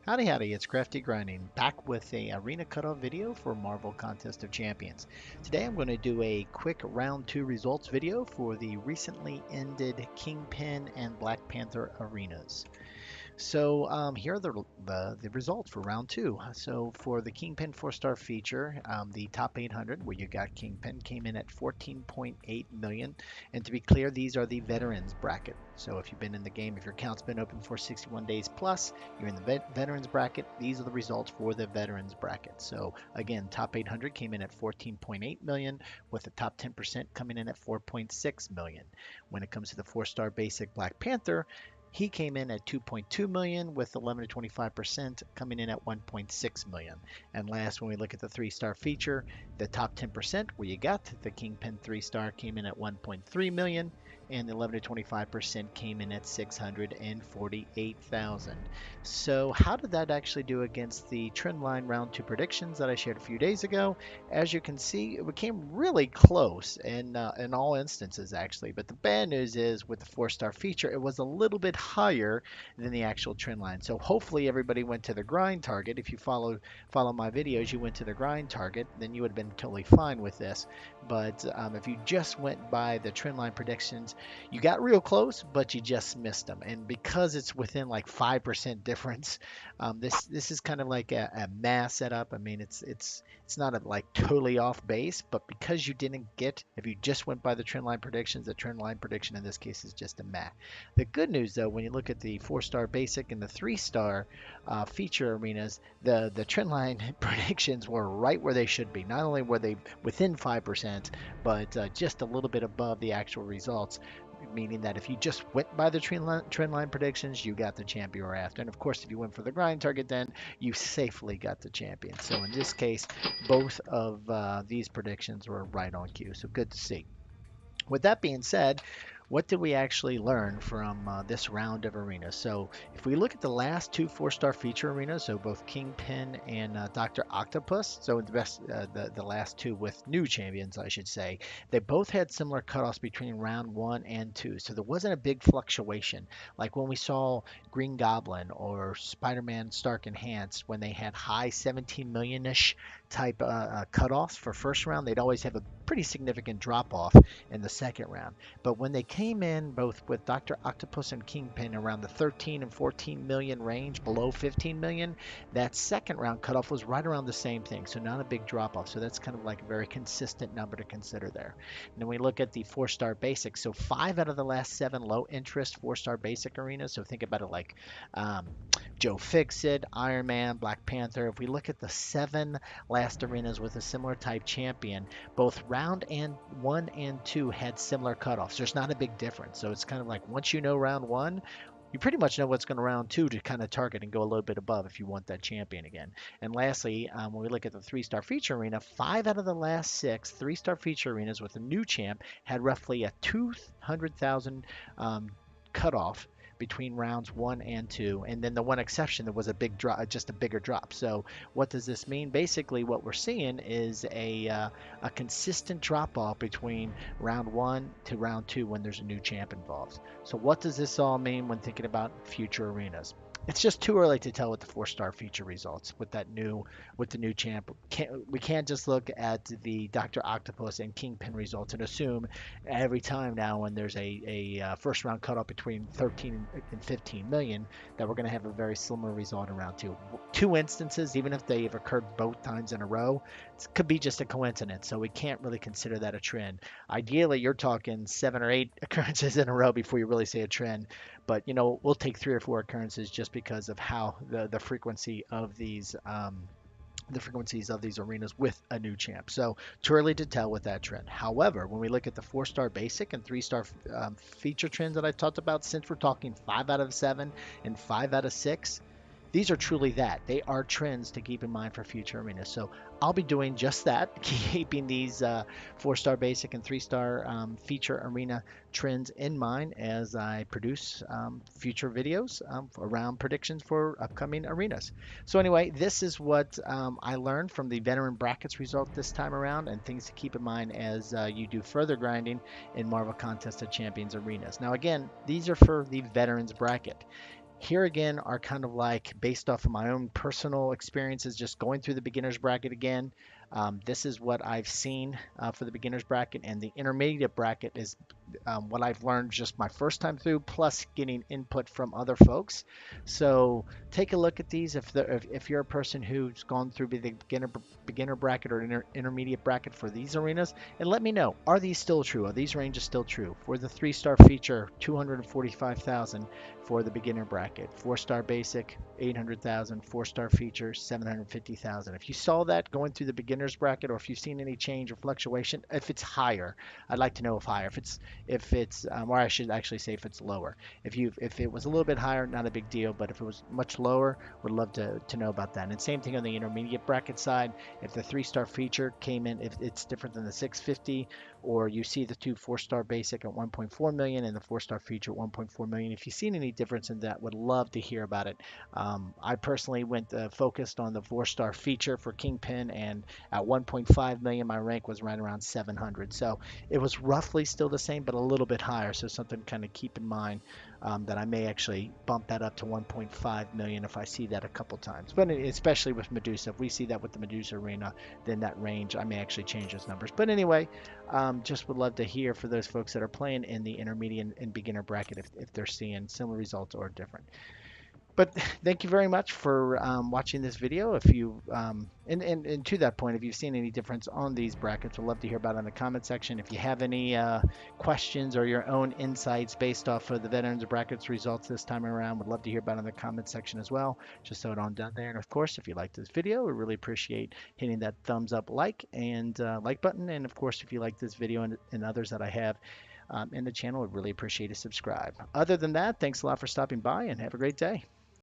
Howdy howdy, it's Crafty Grinding, back with a Arena Cutoff video for Marvel Contest of Champions. Today I'm going to do a quick round 2 results video for the recently ended Kingpin and Black Panther arenas. So here are the results for round two. So for the Kingpin four-star feature, the top 800, where you got Kingpin, came in at 14.8 million. And to be clear, these are the veterans bracket. So if you've been in the game, if your account's been open for 61 days plus, you're in the veterans bracket. These are the results for the veterans bracket. So again, top 800 came in at 14.8 million, with the top 10% coming in at 4.6 million. When it comes to the four-star basic Black Panther, he came in at 2.2 million with 11 to 25% coming in at 1.6 million. And last, when we look at the three-star feature, the top 10% where you got the Kingpin three-star came in at 1.3 million and 11 to 25% came in at 648,000. So how did that actually do against the trendline round two predictions that I shared a few days ago? As you can see, it became really close in all instances actually. But the bad news is with the four-star feature, it was a little bit higher than the actual trend line. So hopefully everybody went to the grind target. If you follow my videos, you went to the grind target, then you would have been totally fine with this. But if you just went by the trend line predictions, you got real close, but you just missed them. And because it's within like 5% difference, this is kind of like a mass setup. I mean, it's not a, like totally off base, but because you didn't get, if you just went by the trend line predictions, the trend line prediction in this case is just a math. The good news though, when you look at the four-star basic and the three-star feature arenas, the trend line predictions were right where they should be. Not only were they within 5%, but just a little bit above the actual results, meaning that if you just went by the trend line predictions, you got the champ you were after. And of course, if you went for the grind target, then you safely got the champion. So in this case, both of these predictions were right on cue. So good to see. With that being said, what did we actually learn from this round of arenas? So if we look at the last two four-star feature arenas, so both Kingpin and Dr. Octopus, so the last two with new champions, I should say, they both had similar cutoffs between round one and two. So there wasn't a big fluctuation. Like when we saw Green Goblin or Spider-Man Stark Enhanced, when they had high 17 million-ish type cutoffs for first round, they'd always have a pretty significant drop off in the second round. But when they came in both with Dr. Octopus and Kingpin around the 13 and 14 million range, below 15 million, that second round cutoff was right around the same thing. So not a big drop off. So that's kind of like a very consistent number to consider there. And then we look at the four-star basic. So 5 out of the last 7 low interest four-star basic arenas. So think about it like um, Joe Fixit, Iron Man, Black Panther. If we look at the 7 last arenas with a similar type champion, both round and one and two had similar cutoffs. There's not a big difference. So it's kind of like once you know round one, you pretty much know what's going to round two to kind of target and go a little bit above if you want that champion again. And lastly, when we look at the three-star feature arena, 5 out of the last 6 three-star feature arenas with a new champ had roughly a 200,000 cutoff between rounds one and two, and then the one exception that was a big drop, just a bigger drop. So what does this mean? Basically, what we're seeing is a consistent drop off between round one to round two when there's a new champ involved. So what does this all mean when thinking about future arenas? It's just too early to tell with the four-star feature results with the new champ. We can't just look at the Dr. Octopus and Kingpin results and assume every time now when there's a first round cutoff between 13 and 15 million that we're going to have a very similar result in round two. Two instances, even if they have occurred both times in a row, it could be just a coincidence. So we can't really consider that a trend. Ideally, you're talking 7 or 8 occurrences in a row before you really see a trend. But we'll take 3 or 4 occurrences just because of how the frequency of these the frequencies of these arenas with a new champ. So too early to tell with that trend. However, when we look at the four-star basic and three-star feature trends that I talked about, since we're talking 5 out of 7 and 5 out of 6, these are truly that. They are trends to keep in mind for future arenas. So I'll be doing just that, keeping these four-star basic and three-star feature arena trends in mind as I produce future videos around predictions for upcoming arenas. So anyway, this is what I learned from the veteran brackets result this time around, and things to keep in mind as you do further grinding in Marvel Contest of Champions arenas. Now again, these are for the veterans bracket. Here again are kind of like based off of my own personal experiences, just going through the beginner's bracket again. This is what I've seen for the beginner's bracket, and the intermediate bracket is what I've learned just my first time through, plus getting input from other folks. So take a look at these. If you're a person who's gone through the beginner bracket or intermediate bracket for these arenas, and let me know, are these still true? Are these ranges still true? For the 3-star feature, 245,000 for the beginner bracket. 4-star basic, 800,000. 4-star feature, 750,000. If you saw that going through the beginner's bracket, or if you've seen any change or fluctuation, if it's higher, I'd like to know if higher. Or I should actually say if it's lower. If it was a little bit higher, not a big deal, but if it was much lower, would love to know about that. And same thing on the intermediate bracket side. If the 3-star feature came in, if it's different than the 650, or you see the 4-star basic at 1.4 million and the 4-star feature at 1.4 million. If you've seen any difference in that, would love to hear about it. I personally went focused on the 4-star feature for Kingpin, and at 1.5 million, my rank was right around 700. So it was roughly still the same, but a little bit higher. So something to kind of keep in mind, that I may actually bump that up to 1.5 million if I see that a couple times. But especially with Medusa, if we see that with the Medusa Arena, then that range, I may actually change those numbers. But anyway, just would love to hear for those folks that are playing in the intermediate and beginner bracket, if they're seeing similar results or different. But thank you very much for watching this video. If you and to that point, if you've seen any difference on these brackets, we'd love to hear about it in the comment section. If you have any questions or your own insights based off of the veterans brackets results this time around, would love to hear about it in the comment section as well. Just throw it on down there. And of course, if you like this video, we really appreciate hitting that thumbs up and like button. And of course, if you like this video and others that I have in the channel, would really appreciate a subscribe. Other than that, thanks a lot for stopping by and have a great day.